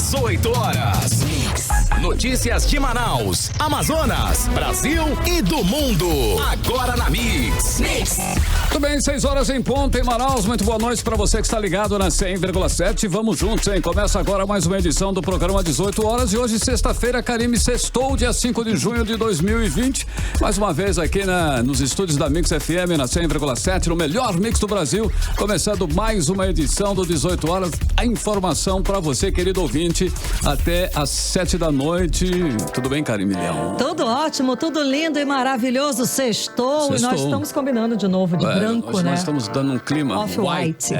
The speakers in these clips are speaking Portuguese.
18 horas. Notícias de Manaus, Amazonas, Brasil e do mundo. Agora na Mix. Tudo bem, 6 horas em ponto em Manaus. Muito boa noite para você que está ligado na 100,7. Vamos juntos, hein? Começa agora mais uma edição do programa 18 horas. E hoje, sexta-feira, Karime, sextou, dia 5 de junho de 2020. Mais uma vez aqui nos estúdios da Mix FM, na 100,7, no melhor mix do Brasil. Começando mais uma edição do 18 horas. A informação para você, querido ouvinte, até às 7 da noite. Tudo bem, Karime Leão? Tudo ótimo, tudo lindo e maravilhoso. Sextou. E nós estamos combinando de novo de branco, hoje né? Nós estamos dando um clima off-white.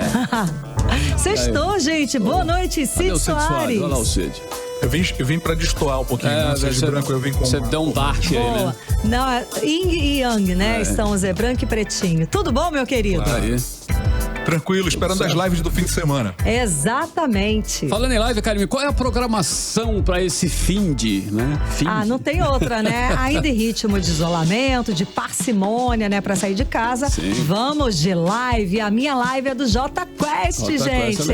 Sextou, gente. Boa noite, Cid Soares. Olha lá o Cid. Eu vim pra destoar um pouquinho, né? De branco eu vim com... Você deu um dark aí, né? Não, Yin e Yang, né? Estão branco e pretinho. Tudo bom, meu querido? Aí. Tranquilo, esperando as lives do fim de semana. Exatamente. Falando em live, Karime, qual é a programação para esse né? Não tem outra, né? Ainda em ritmo de isolamento, de parcimônia, né? Pra sair de casa. Sim. Vamos de live. A minha live é do Jota Quest, gente.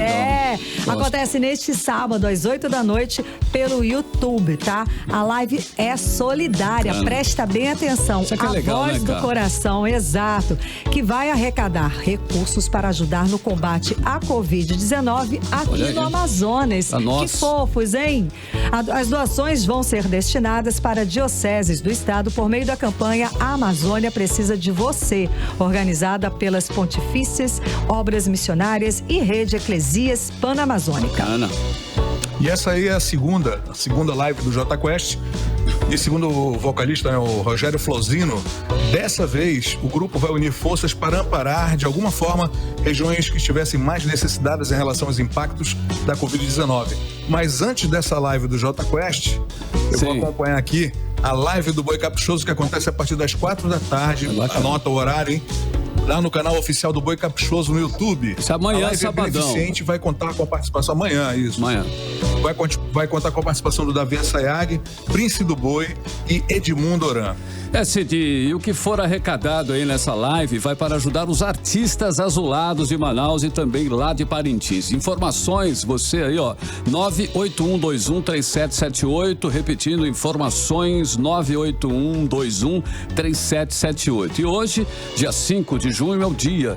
Acontece neste sábado, às 8 da noite, pelo YouTube, tá? A live é solidária. Presta bem atenção. Isso aqui é a legal, voz do coração, exato, que vai arrecadar recursos para ajudar no combate à Covid-19 aqui no Amazonas. Que fofos, hein? As doações vão ser destinadas para dioceses do estado por meio da campanha A Amazônia Precisa de Você, organizada pelas Pontifícias Obras Missionárias e Rede Eclesias Panamazônica. E essa aí é a segunda live do Jota Quest. E segundo o vocalista, né, o Rogério Flosino, dessa vez o grupo vai unir forças para amparar, de alguma forma, regiões que estivessem mais necessitadas em relação aos impactos da Covid-19. Mas antes dessa live do Jota Quest, eu vou acompanhar aqui a live do Boi Caprichoso, que acontece a partir das 4 da tarde. Anota o horário, hein? Lá no canal oficial do Boi Caprichoso no YouTube. Isso amanhã, a live sabadão. Beneficente vai contar com a participação amanhã, isso. Amanhã. Vai contar com a participação do Davi Assayag, Príncipe do Boi e Edmundo Oran. Cid, e o que for arrecadado aí nessa live vai para ajudar os artistas azulados de Manaus e também lá de Parintins. Informações, você aí, 981213778, repetindo, informações 981213778. E hoje, dia 5 de junho, é o dia,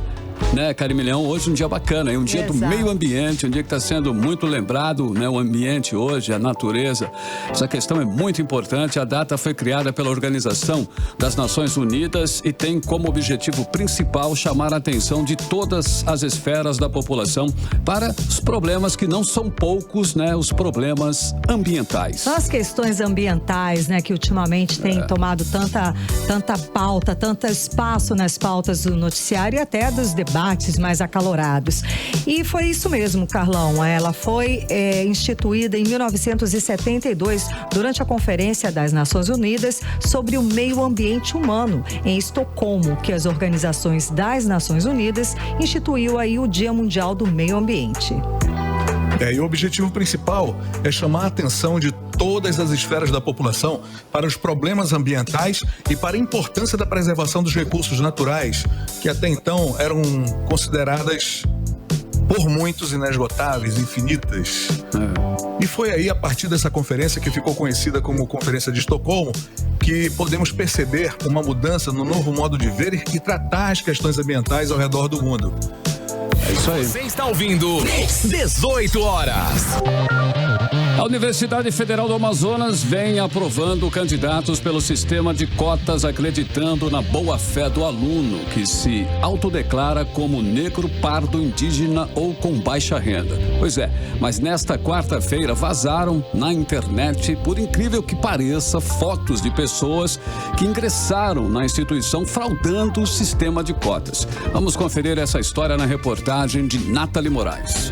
né, Karime Leão? Hoje um dia bacana, é um dia do meio ambiente, um dia que está sendo muito lembrado, né? O ambiente hoje, a natureza. Essa questão é muito importante. A data foi criada pela Organização das Nações Unidas e tem como objetivo principal chamar a atenção de todas as esferas da população para os problemas que não são poucos, né? Os problemas ambientais. São as questões ambientais, né? Que ultimamente têm tomado tanta pauta, tanto espaço nas pautas do noticiário e até dos debates mais acalorados. E foi isso mesmo, Carlão. Ela foi instituída em 1972 durante a Conferência das Nações Unidas sobre o Meio Ambiente Humano em Estocolmo, que as organizações das Nações Unidas instituiu aí o Dia Mundial do Meio Ambiente. E o objetivo principal é chamar a atenção de todas as esferas da população para os problemas ambientais e para a importância da preservação dos recursos naturais, que até então eram consideradas por muitos inesgotáveis, infinitas. E foi aí, a partir dessa conferência, que ficou conhecida como Conferência de Estocolmo, que podemos perceber uma mudança no novo modo de ver e tratar as questões ambientais ao redor do mundo. É isso aí. Você está ouvindo 18 horas. A Universidade Federal do Amazonas vem aprovando candidatos pelo sistema de cotas, acreditando na boa-fé do aluno, que se autodeclara como negro, pardo, indígena ou com baixa renda. Pois é, mas nesta quarta-feira vazaram na internet, por incrível que pareça, fotos de pessoas que ingressaram na instituição fraudando o sistema de cotas. Vamos conferir essa história na reportagem de Nathalie Moraes.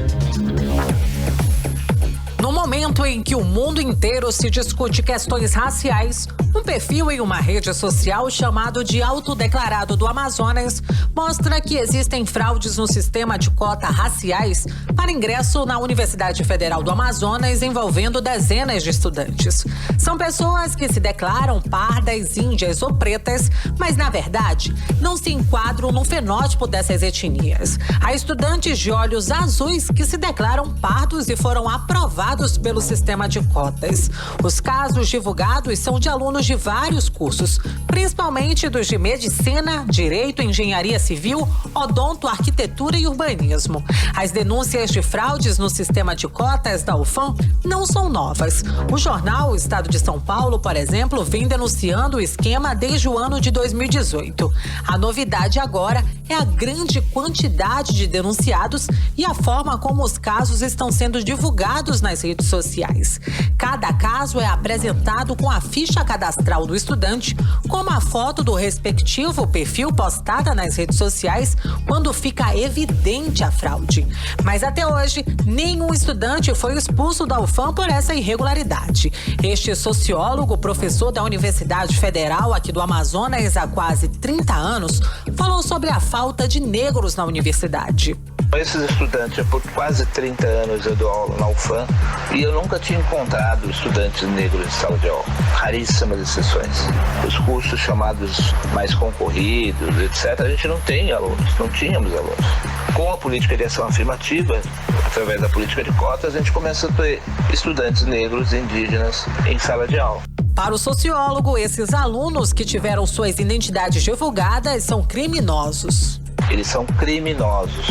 No momento em que o mundo inteiro se discute questões raciais, Um perfil em uma rede social chamado de Autodeclarado do Amazonas mostra que existem fraudes no sistema de cotas raciais para ingresso na Universidade Federal do Amazonas envolvendo dezenas de estudantes. São pessoas que se declaram pardas, índias ou pretas, mas na verdade não se enquadram no fenótipo dessas etnias. Há estudantes de olhos azuis que se declaram pardos e foram aprovados pelo sistema de cotas. Os casos divulgados são de alunos de vários cursos, principalmente dos de medicina, direito, engenharia civil, odonto, arquitetura e urbanismo. As denúncias de fraudes no sistema de cotas da UFAM não são novas. O jornal Estado de São Paulo, por exemplo, vem denunciando o esquema desde o ano de 2018. A novidade agora é a grande quantidade de denunciados e a forma como os casos estão sendo divulgados nas redes sociais. Cada caso é apresentado com a ficha cadastral do estudante, como a foto do respectivo perfil postada nas redes sociais, quando fica evidente a fraude. Mas até hoje, nenhum estudante foi expulso da UFAM por essa irregularidade. Este sociólogo, professor da Universidade Federal aqui do Amazonas há quase 30 anos, falou sobre a falta de negros na universidade. Esses estudantes, por quase 30 anos eu dou aula na UFAM e eu nunca tinha encontrado estudantes negros em sala de aula. Raríssimas exceções. Os cursos chamados mais concorridos, etc., a gente não tem alunos, não tínhamos alunos. Com a política de ação afirmativa, através da política de cotas, a gente começa a ter estudantes negros e indígenas em sala de aula. Para o sociólogo, esses alunos que tiveram suas identidades divulgadas são criminosos. Eles são criminosos.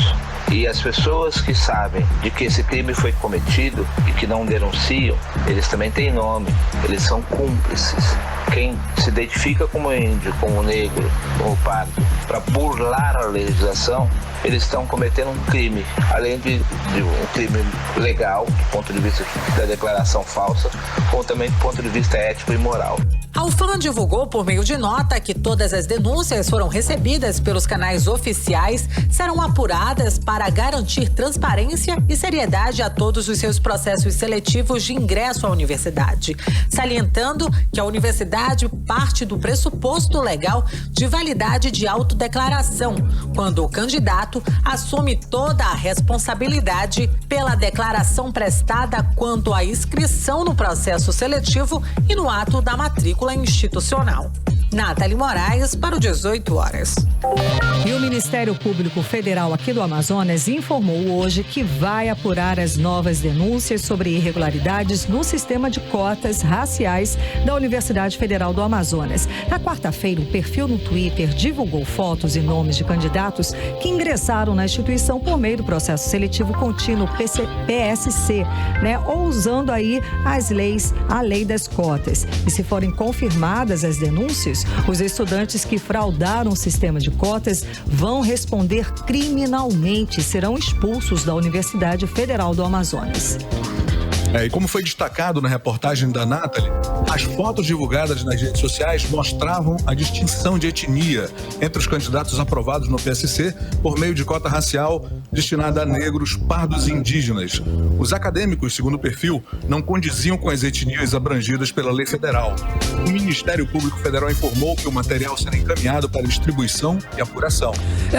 E as pessoas que sabem de que esse crime foi cometido e que não denunciam, eles também têm nome, eles são cúmplices. Quem se identifica como índio, como negro, como pardo, para burlar a legislação, eles estão cometendo um crime, além de um crime legal, do ponto de vista da declaração falsa, como também do ponto de vista ético e moral. A UFAM divulgou por meio de nota que todas as denúncias foram recebidas pelos canais oficiais, serão apuradas para garantir transparência e seriedade a todos os seus processos seletivos de ingresso à universidade, salientando que a universidade parte do pressuposto legal de validade de autodeclaração, quando o candidato assume toda a responsabilidade pela declaração prestada quanto à inscrição no processo seletivo e no ato da matrícula institucional. Nathalie Moraes para o 18 horas. E o Ministério Público Federal aqui do Amazonas informou hoje que vai apurar as novas denúncias sobre irregularidades no sistema de cotas raciais da Universidade Federal do Amazonas. Na quarta-feira, um perfil no Twitter divulgou fotos e nomes de candidatos que ingressaram na instituição por meio do processo seletivo contínuo PSC, ou usando aí a lei das cotas. E se forem confirmadas as denúncias, os estudantes que fraudaram o sistema de cotas vão responder criminalmente e serão expulsos da Universidade Federal do Amazonas. E como foi destacado na reportagem da Nathalie, as fotos divulgadas nas redes sociais mostravam a distinção de etnia entre os candidatos aprovados no PSC por meio de cota racial destinada a negros, pardos e indígenas. Os acadêmicos, segundo o perfil, não condiziam com as etnias abrangidas pela lei federal. O Ministério Público Federal informou que o material será encaminhado para distribuição e apuração.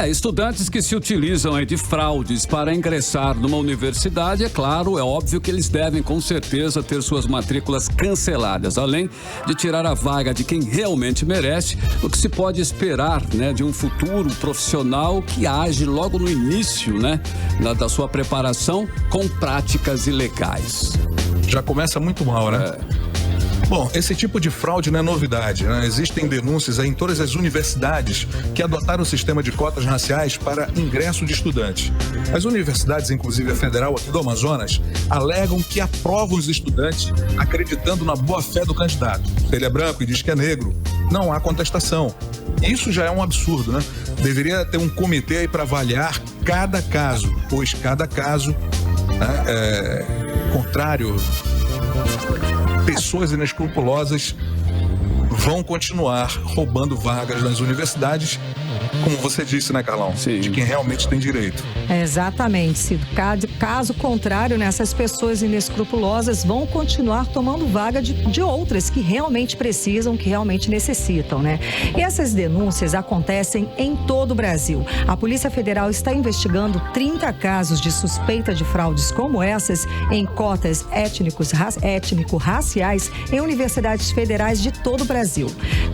Estudantes que se utilizam de fraudes para ingressar numa universidade, é óbvio que eles devem com certeza ter suas matrículas canceladas, além de tirar a vaga de quem realmente merece, o que se pode esperar, de um futuro profissional que age logo no início, da sua preparação com práticas ilegais. Já começa muito mal, né? Bom, esse tipo de fraude não é novidade, Existem denúncias em todas as universidades que adotaram o sistema de cotas raciais para ingresso de estudantes. As universidades, inclusive a Federal aqui do Amazonas, alegam que aprovam os estudantes acreditando na boa-fé do candidato. Se ele é branco e diz que é negro, não há contestação. Isso já é um absurdo, Deveria ter um comitê aí para avaliar cada caso, pois cada caso é contrário. Pessoas inescrupulosas vão continuar roubando vagas nas universidades como você disse, né, Carlão? Sim. De quem realmente tem direito. Exatamente, Cido. Caso contrário, né, essas pessoas inescrupulosas vão continuar tomando vaga de outras que realmente precisam, que realmente necessitam, né? E essas denúncias acontecem em todo o Brasil. A Polícia Federal está investigando 30 casos de suspeita de fraudes como essas em cotas étnico-raciais em universidades federais de todo o Brasil.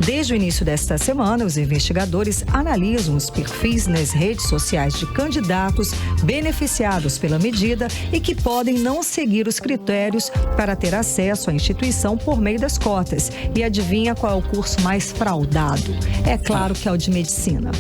Desde o início desta semana, os investigadores analisam os perfis nas redes sociais de candidatos beneficiados pela medida e que podem não seguir os critérios para ter acesso à instituição por meio das cotas. E adivinha qual é o curso mais fraudado? É claro que é o de medicina.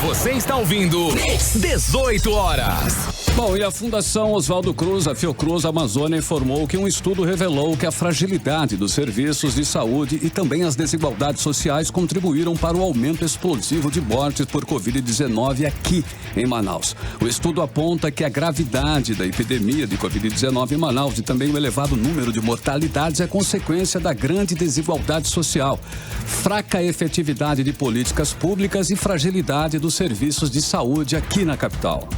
Você está ouvindo 18 horas. Bom, e a Fundação Oswaldo Cruz, a Fiocruz Amazônia, informou que um estudo revelou que a fragilidade dos serviços de saúde e também as desigualdades sociais contribuíram para o aumento explosivo de mortes por Covid-19 aqui em Manaus. O estudo aponta que a gravidade da epidemia de Covid-19 em Manaus e também o elevado número de mortalidades é consequência da grande desigualdade social, fraca efetividade de políticas públicas e fragilidade dos serviços de saúde aqui na capital.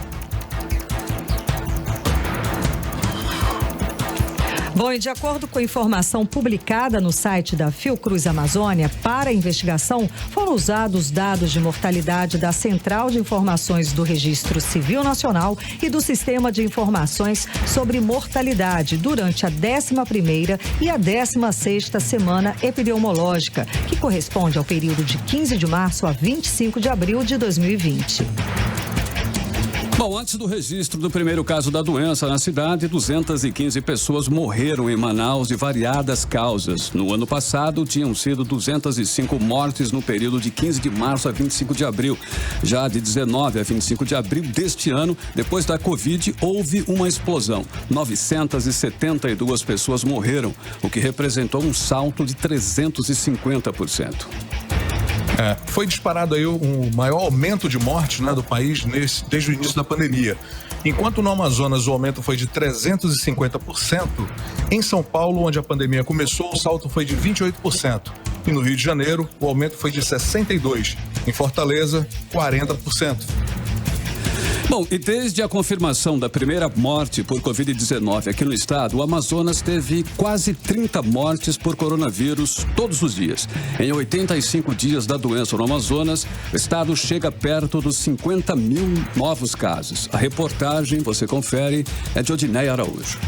Bom, e de acordo com a informação publicada no site da Fiocruz Amazônia, para a investigação foram usados dados de mortalidade da Central de Informações do Registro Civil Nacional e do Sistema de Informações sobre Mortalidade durante a 11ª e a 16ª semana epidemiológica, que corresponde ao período de 15 de março a 25 de abril de 2020. Bom, antes do registro do primeiro caso da doença na cidade, 215 pessoas morreram em Manaus de variadas causas. No ano passado, tinham sido 205 mortes no período de 15 de março a 25 de abril. Já de 19 a 25 de abril deste ano, depois da Covid, houve uma explosão. 972 pessoas morreram, o que representou um salto de 350%. Foi disparado aí o maior aumento de mortes, né, do país desde o início da pandemia. Enquanto no Amazonas o aumento foi de 350%, em São Paulo, onde a pandemia começou, o salto foi de 28%. E no Rio de Janeiro, o aumento foi de 62%. Em Fortaleza, 40%. Bom, e desde a confirmação da primeira morte por Covid-19 aqui no estado, o Amazonas teve quase 30 mortes por coronavírus todos os dias. Em 85 dias da doença no Amazonas, o estado chega perto dos 50 mil novos casos. A reportagem, você confere, é de Odineia Araújo.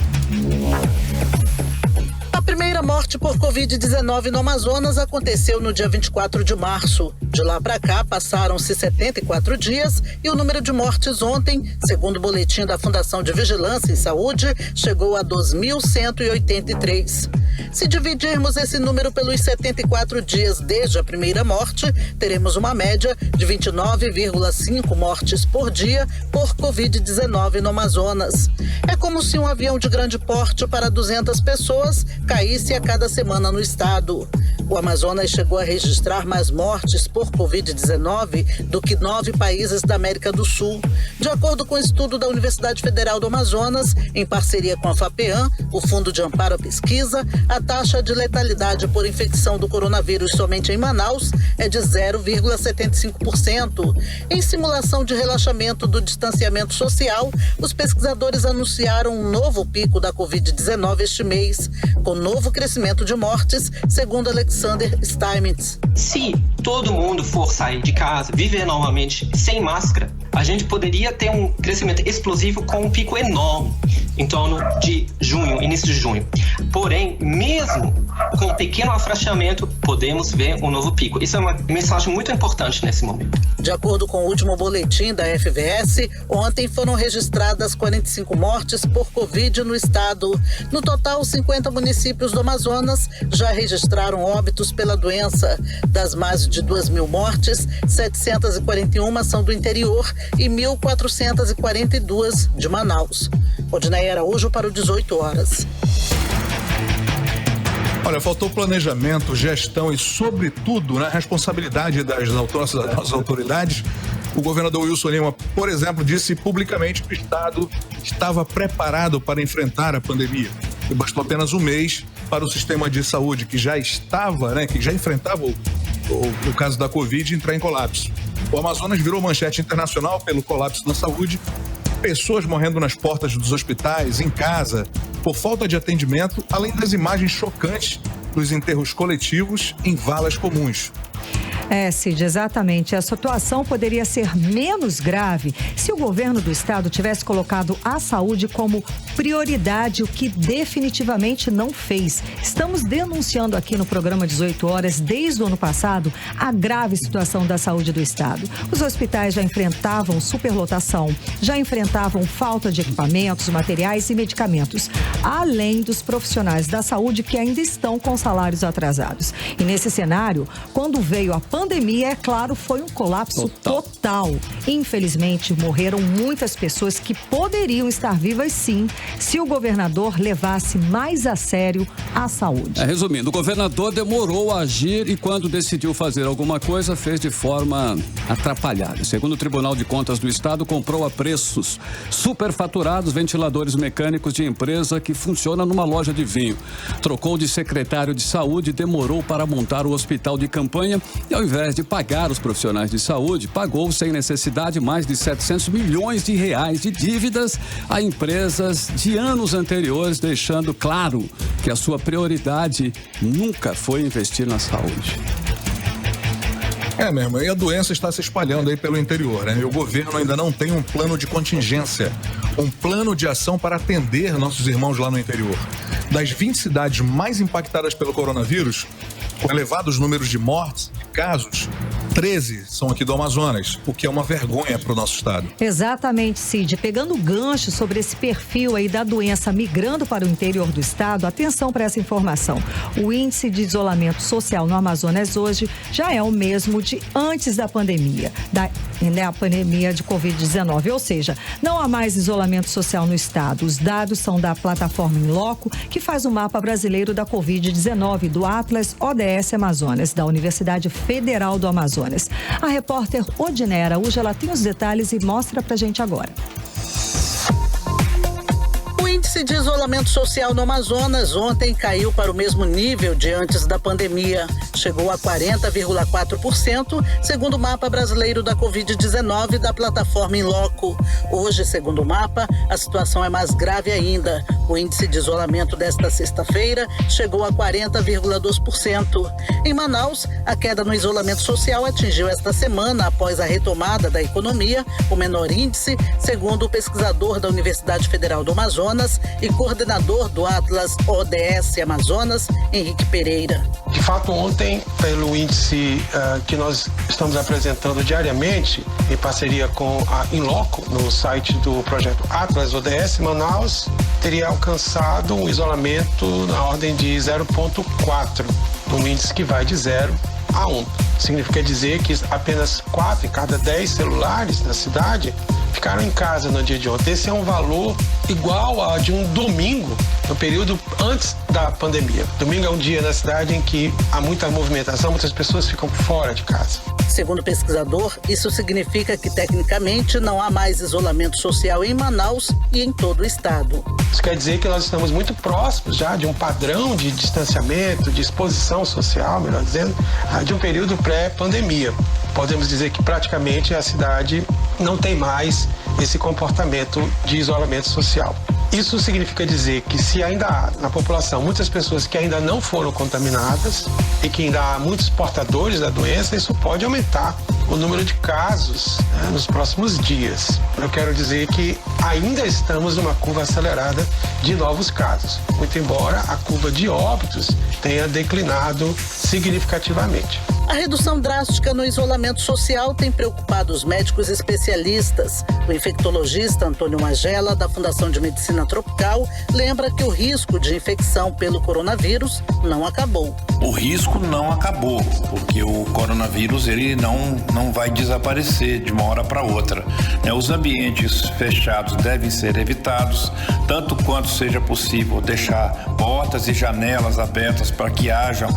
A primeira morte por Covid-19 no Amazonas aconteceu no dia 24 de março. De lá para cá, passaram-se 74 dias e o número de mortes ontem, segundo o boletim da Fundação de Vigilância em Saúde, chegou a 2.183. Se dividirmos esse número pelos 74 dias desde a primeira morte, teremos uma média de 29,5 mortes por dia por Covid-19 no Amazonas. É como se um avião de grande porte para 200 pessoas caísse a cada semana no estado. O Amazonas chegou a registrar mais mortes por Covid-19 do que 9 países da América do Sul. De acordo com o estudo da Universidade Federal do Amazonas, em parceria com a FAPEAM, o Fundo de Amparo à Pesquisa, a taxa de letalidade por infecção do coronavírus somente em Manaus é de 0,75%. Em simulação de relaxamento do distanciamento social, os pesquisadores anunciaram um novo pico da Covid-19 este mês, com novo crescimento de mortes, segundo Alexander Steinmetz. Se todo mundo for sair de casa, viver normalmente sem máscara, a gente poderia ter um crescimento explosivo com um pico enorme em torno de junho, início de junho. Porém, mesmo com um pequeno afrouxamento, podemos ver um novo pico. Isso é uma mensagem muito importante nesse momento. De acordo com o último boletim da FVS, ontem foram registradas 45 mortes por Covid no estado. No total, 50 municípios do Amazonas já registraram óbitos pela doença. Das mais de 2.000 mortes, 741 são do interior e 1.442 de Manaus. Odineia Araújo para o 18 horas. Olha, faltou planejamento, gestão e, sobretudo, né, responsabilidade das autoridades. O governador Wilson Lima, por exemplo, disse publicamente que o Estado estava preparado para enfrentar a pandemia. E bastou apenas um mês para o sistema de saúde, que já estava, né, que já enfrentava o caso da Covid, entrar em colapso. O Amazonas virou manchete internacional pelo colapso na saúde, pessoas morrendo nas portas dos hospitais, em casa, por falta de atendimento, além das imagens chocantes dos enterros coletivos em valas comuns. Cid, exatamente. A situação poderia ser menos grave se o governo do estado tivesse colocado a saúde como prioridade, o que definitivamente não fez. Estamos denunciando aqui no programa 18 Horas, desde o ano passado, a grave situação da saúde do estado. Os hospitais já enfrentavam superlotação, já enfrentavam falta de equipamentos, materiais e medicamentos, além dos profissionais da saúde que ainda estão com salários atrasados. E nesse cenário, quando veio a pandemia, é claro, foi um colapso total. Infelizmente, morreram muitas pessoas que poderiam estar vivas, sim, se o governador levasse mais a sério a saúde. Resumindo, o governador demorou a agir e quando decidiu fazer alguma coisa, fez de forma atrapalhada. Segundo o Tribunal de Contas do Estado, comprou a preços superfaturados ventiladores mecânicos de empresa que funciona numa loja de vinho. Trocou de secretário de saúde e demorou para montar o hospital de campanha e, ao invés de pagar os profissionais de saúde, pagou sem necessidade mais de 700 milhões de reais de dívidas a empresas de anos anteriores, deixando claro que a sua prioridade nunca foi investir na saúde. Mesmo, e a doença está se espalhando aí pelo interior, né? E o governo ainda não tem um plano de contingência, um plano de ação para atender nossos irmãos lá no interior. Das 20 cidades mais impactadas pelo coronavírus, com elevados números de mortes e casos, 13 são aqui do Amazonas, o que é uma vergonha para o nosso estado. Exatamente, Cid. Pegando o gancho sobre esse perfil aí da doença migrando para o interior do estado, atenção para essa informação. O índice de isolamento social no Amazonas hoje já é o mesmo de antes da pandemia, a pandemia de Covid-19. Ou seja, não há mais isolamento social no estado. Os dados são da plataforma In Loco, que faz o mapa brasileiro da Covid-19 do Atlas ODS Amazonas, da Universidade Federal do Amazonas. A repórter Odinê Araújo, ela tem os detalhes e mostra pra gente agora. O índice de isolamento social no Amazonas ontem caiu para o mesmo nível de antes da pandemia. Chegou a 40,4%, segundo o mapa brasileiro da Covid-19 da plataforma In Loco. Hoje, segundo o mapa, a situação é mais grave ainda. O índice de isolamento desta sexta-feira chegou a 40,2%. Em Manaus, a queda no isolamento social atingiu esta semana, após a retomada da economia, o menor índice, segundo o pesquisador da Universidade Federal do Amazonas e coordenador do Atlas ODS Amazonas, Henrique Pereira. De fato, ontem, pelo índice que nós estamos apresentando diariamente, em parceria com a In Loco, no site do projeto Atlas ODS, Manaus teria alcançado um isolamento na ordem de 0,4, um índice que vai de 0 a 1. Significa dizer que apenas 4 em cada 10 celulares na cidade ficaram em casa no dia de ontem. Esse é um valor igual ao de um domingo, no período antes da pandemia. Domingo é um dia na cidade em que há muita movimentação, muitas pessoas ficam fora de casa. Segundo o pesquisador, isso significa que, tecnicamente, não há mais isolamento social em Manaus e em todo o estado. Isso quer dizer que nós estamos muito próximos já de um padrão de distanciamento, de exposição social, melhor dizendo, de um período pré-pandemia. Podemos dizer que praticamente a cidade não tem mais esse comportamento de isolamento social. Isso significa dizer que se ainda há na população muitas pessoas que ainda não foram contaminadas e que ainda há muitos portadores da doença, isso pode aumentar o número de casos nos próximos dias. Eu quero dizer que ainda estamos numa curva acelerada de novos casos, muito embora a curva de óbitos tenha declinado significativamente. A redução drástica no isolamento social tem preocupado os médicos especialistas. O infectologista Antônio Magela, da Fundação de Medicina Tropical, lembra que o risco de infecção pelo coronavírus não acabou. O risco não acabou, porque o coronavírus ele não vai desaparecer de uma hora para outra. Os ambientes fechados devem ser evitados, tanto quanto seja possível deixar portas e janelas abertas para que haja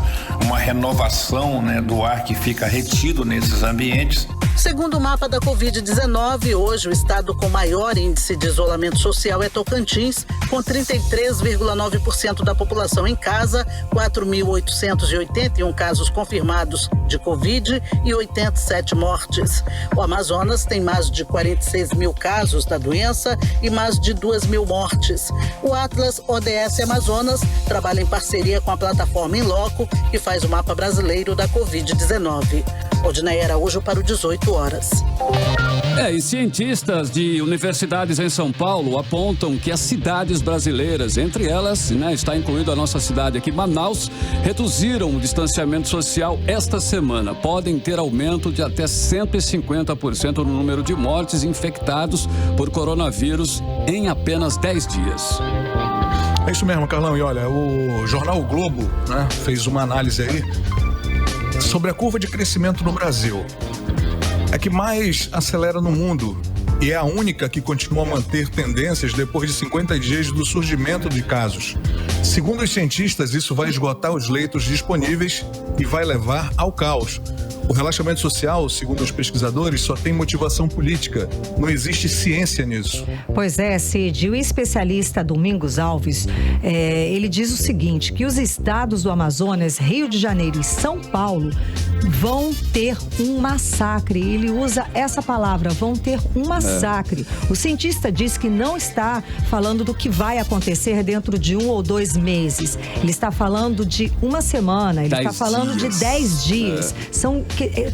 uma renovação do ar que fica retido nesses ambientes. Segundo o mapa da Covid-19, hoje o estado com maior índice de isolamento social é Tocantins, com 33,9% da população em casa, 4.881 casos confirmados de Covid e 87 mortes. O Amazonas tem mais de 46 mil casos da doença e mais de 2.000 mortes. O Atlas ODS Amazonas trabalha em parceria com a plataforma Inloco, que faz o mapa brasileiro da Covid-19. Odinaia Araújo para o 18 horas. E cientistas de universidades em São Paulo apontam que as cidades brasileiras, entre elas, está incluída a nossa cidade aqui, Manaus, reduziram o distanciamento social esta semana. Podem ter aumento de até 150% no número de mortes infectados por coronavírus em apenas 10 dias. É isso mesmo, Carlão. E olha, o jornal O Globo, fez uma análise aí sobre a curva de crescimento no Brasil. É que mais acelera no mundo e é a única que continua a manter tendências depois de 50 dias do surgimento de casos. Segundo os cientistas, isso vai esgotar os leitos disponíveis e vai levar ao caos. O relaxamento social, segundo os pesquisadores, só tem motivação política. Não existe ciência nisso. Pois é, Cid. O especialista Domingos Alves, ele diz o seguinte, que os estados do Amazonas, Rio de Janeiro e São Paulo vão ter um massacre. Ele usa essa palavra, vão ter um massacre. O cientista diz que não está falando do que vai acontecer dentro de 1 ou 2 meses. Ele está falando de uma semana, ele está falando de 10 dias. São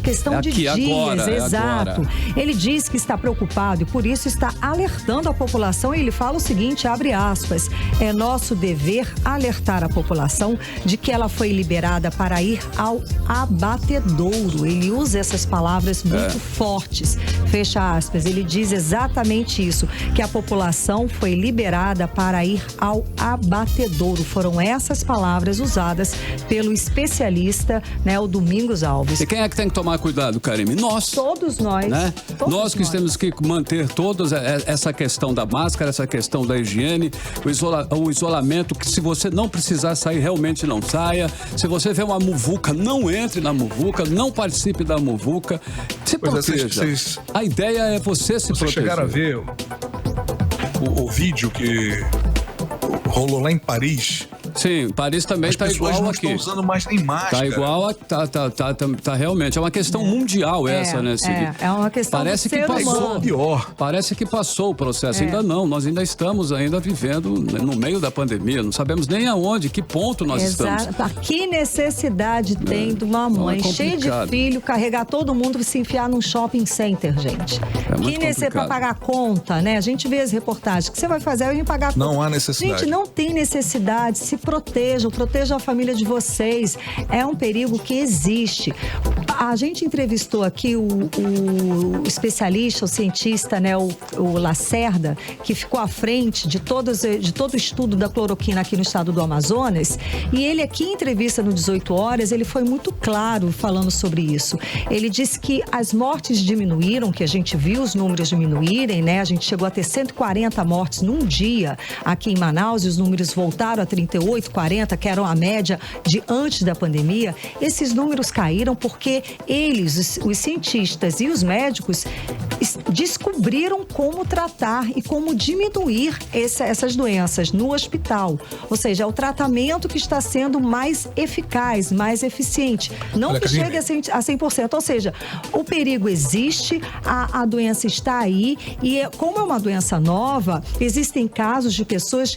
questão de dias, exato. Ele diz que está preocupado e por isso está alertando a população e ele fala o seguinte, abre aspas, é nosso dever alertar a população de que ela foi liberada para ir ao abatedouro. Ele usa essas palavras muito fortes, fecha aspas. Ele diz exatamente isso, que a população foi liberada para ir ao abatedouro. Foram essas palavras usadas pelo especialista, o Domingos Alves. E quem é que tem que tomar cuidado, Karime? Nós. Todos nós. Nós que temos que manter toda essa questão da máscara, essa questão da higiene, o isolamento, que se você não precisar sair, realmente não saia. Se você vê uma muvuca, não entre na muvuca, não participe da muvuca. Se proteja. A ideia é você se proteger. Vocês chegaram a ver o vídeo que rolou lá em Paris? Sim, Paris também está igual aqui. As pessoas não estão usando mais nem máscara. Tá igual, tá realmente. É uma questão mundial essa, né, Cid? É uma questão Parece que passou. Pior. Parece que passou o processo. Ainda não, nós ainda estamos vivendo no meio da pandemia. Não sabemos nem aonde, que ponto nós estamos. Que necessidade tem de uma mãe cheia de filho carregar todo mundo e se enfiar num shopping center, gente? Que necessidade para pagar conta, né? A gente vê as reportagens. O que você vai fazer? Eu vim pagar conta. Não há necessidade. Gente, não tem necessidade. Se protejam a família de vocês. É um perigo que existe. A gente entrevistou aqui o especialista, o cientista, o Lacerda, que ficou à frente de todo o estudo da cloroquina aqui no estado do Amazonas. E ele aqui em entrevista no 18 horas, ele foi muito claro falando sobre isso. Ele disse que as mortes diminuíram, que a gente viu os números diminuírem, A gente chegou a ter 140 mortes num dia aqui em Manaus e os números voltaram a 38, 40, que eram a média de antes da pandemia. Esses números caíram porque eles, os cientistas e os médicos, descobriram como tratar e como diminuir essas doenças no hospital. Ou seja, é o tratamento que está sendo mais eficaz, mais eficiente. Não que chegue a 100%. Ou seja, o perigo existe, a doença está aí e como é uma doença nova, existem casos de pessoas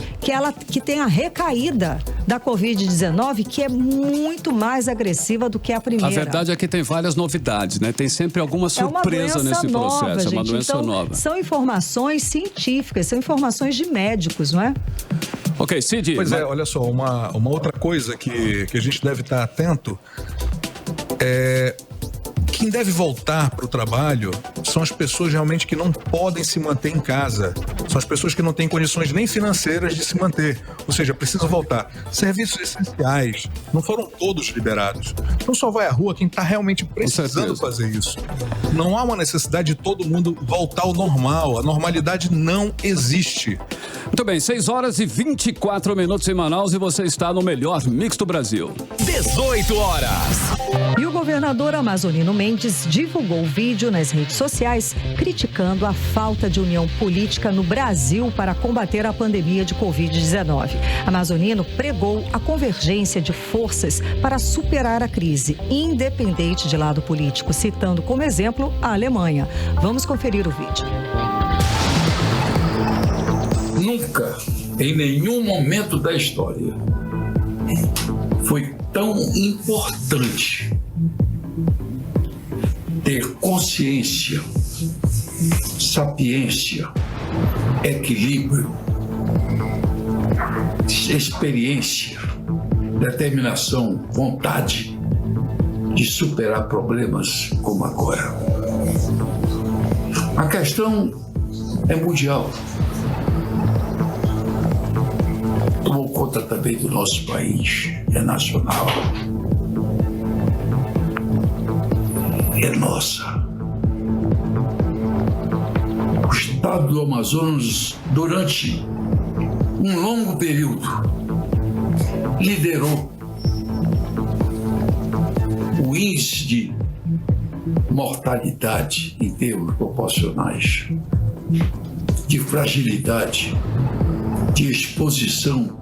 que têm a recaída da Covid-19 que é muito mais agressiva do que a primeira. A verdade é que tem várias novidades, Tem sempre alguma surpresa nesse processo. É uma doença nova. São informações científicas, são informações de médicos, não é? Ok, Cid. Pois é, olha só, uma outra coisa que a gente deve estar atento é... Quem deve voltar para o trabalho são as pessoas realmente que não podem se manter em casa. São as pessoas que não têm condições nem financeiras de se manter. Ou seja, precisam voltar. Serviços essenciais não foram todos liberados. Então só vai à rua quem está realmente precisando fazer isso. Não há uma necessidade de todo mundo voltar ao normal. A normalidade não existe. Muito bem, 6 horas e 24 minutos em Manaus e você está no melhor mix do Brasil. 18 horas. E o governador amazonino Mendes Mendes divulgou vídeo nas redes sociais criticando a falta de união política no Brasil para combater a pandemia de Covid-19. Amazonino pregou a convergência de forças para superar a crise, independente de lado político, citando como exemplo a Alemanha. Vamos conferir o vídeo. Nunca, em nenhum momento da história, foi tão importante ter consciência, sapiência, equilíbrio, experiência, determinação, vontade de superar problemas como agora. A questão é mundial. Tomou conta também do nosso país, é nacional, é nossa. O estado do Amazonas, durante um longo período, liderou o índice de mortalidade em termos proporcionais, de fragilidade, de exposição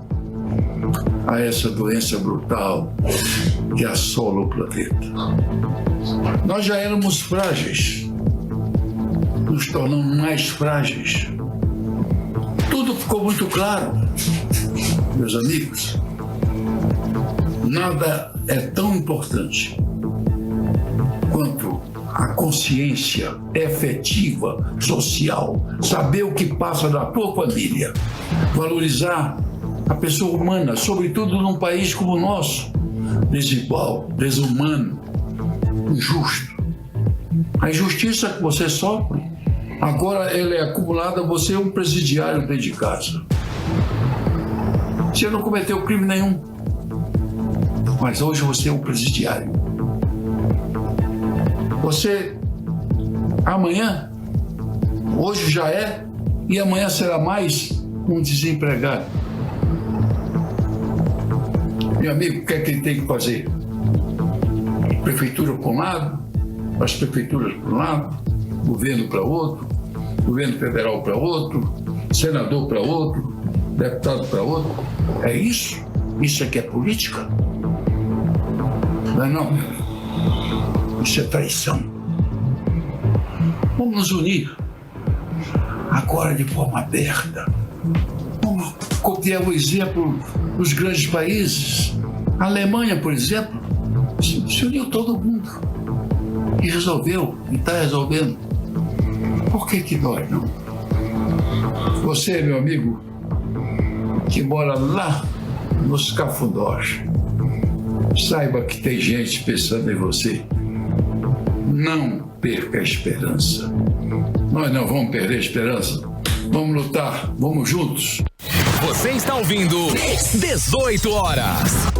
a essa doença brutal que assola o planeta. Nós já éramos frágeis, nos tornamos mais frágeis. Tudo ficou muito claro, meus amigos. Nada é tão importante quanto a consciência efetiva, social, saber o que passa na tua família, valorizar a pessoa humana, sobretudo num país como o nosso, desigual, desumano, injusto. A injustiça que você sofre, agora ela é acumulada, você é um presidiário dentro de casa. Você não cometeu crime nenhum, mas hoje você é um presidiário. Você, amanhã, hoje já é, e amanhã será mais um desempregado. Meu amigo, o que é que ele tem que fazer? Prefeitura para um lado, as prefeituras para um lado, governo para outro, governo federal para outro, senador para outro, deputado para outro. É isso? Isso é que é política? Não é não, meu amigo. Isso é traição. Vamos nos unir agora de forma aberta. Vamos copiar o exemplo dos grandes países. A Alemanha, por exemplo, se uniu todo mundo e resolveu, e está resolvendo. Por que nós não? Você, meu amigo, que mora lá nos Cafundós, saiba que tem gente pensando em você. Não perca a esperança. Nós não vamos perder a esperança. Vamos lutar, vamos juntos. Você está ouvindo 18 horas.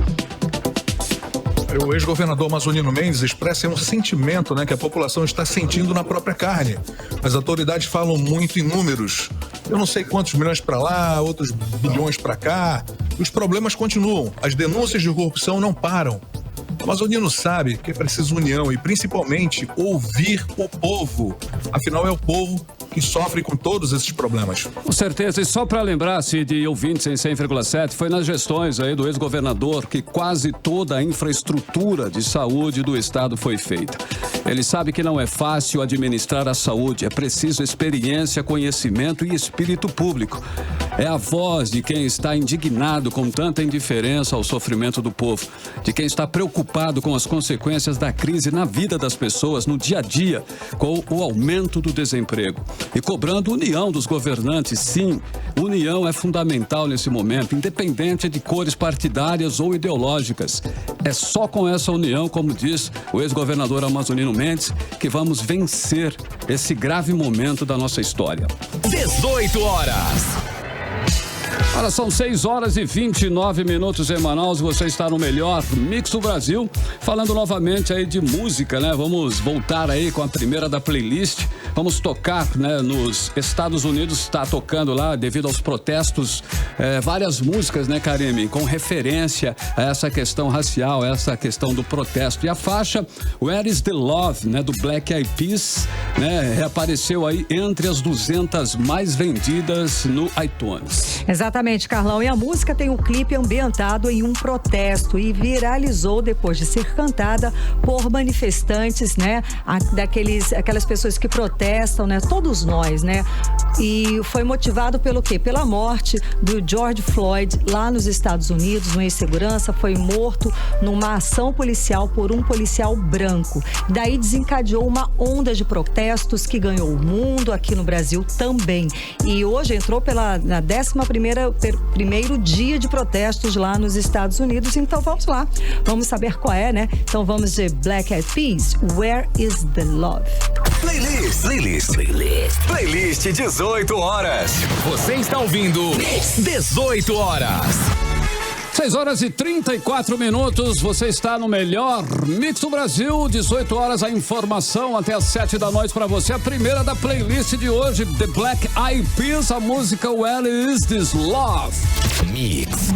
O ex-governador Amazonino Mendes expressa um sentimento, que a população está sentindo na própria carne. As autoridades falam muito em números. Eu não sei quantos milhões para lá, outros bilhões para cá. Os problemas continuam. As denúncias de corrupção não param. O amazonino sabe que é preciso união e, principalmente, ouvir o povo. Afinal, é o povo que sofre com todos esses problemas. Com certeza, e só para lembrar, de ouvintes em 100,7, foi nas gestões aí do ex-governador que quase toda a infraestrutura de saúde do estado foi feita. Ele sabe que não é fácil administrar a saúde, é preciso experiência, conhecimento e espírito público. É a voz de quem está indignado com tanta indiferença ao sofrimento do povo, de quem está preocupado com as consequências da crise na vida das pessoas, no dia a dia, com o aumento do desemprego. E cobrando união dos governantes, sim, união é fundamental nesse momento, independente de cores partidárias ou ideológicas. É só com essa união, como diz o ex-governador Amazonino Mendes, que vamos vencer esse grave momento da nossa história. 18 horas. Olha, são 6h29 em Manaus. Você está no melhor Mix do Brasil. Falando novamente aí de música, né? Vamos voltar aí com a primeira da playlist. Vamos tocar, né? Nos Estados Unidos está tocando lá, devido aos protestos, várias músicas, né, Karime? Com referência a essa questão racial, essa questão do protesto. E a faixa Where is the Love, né? Do Black Eyed Peas, né? Reapareceu aí entre as 200 mais vendidas no iTunes. Exatamente, Carlão. E a música tem um clipe ambientado em um protesto e viralizou depois de ser cantada por manifestantes, né? Aquelas pessoas que protestam, né? Todos nós, né? E foi motivado pelo quê? Pela morte do George Floyd lá nos Estados Unidos. Um ex-segurança foi morto numa ação policial por um policial branco. Daí desencadeou uma onda de protestos que ganhou o mundo, aqui no Brasil também. E hoje entrou na 11º dia de protestos lá nos Estados Unidos. Então vamos lá, vamos saber qual é, né? Então vamos de Black Eyed Peas, Where is the Love? Playlist 18 horas. Você está ouvindo 18 horas. 6h34. Você está no melhor Mix do Brasil. 18 horas, a informação até às 7 da noite para você. A primeira da playlist de hoje, The Black Eyed Peas, a música Where is this Love? Mix.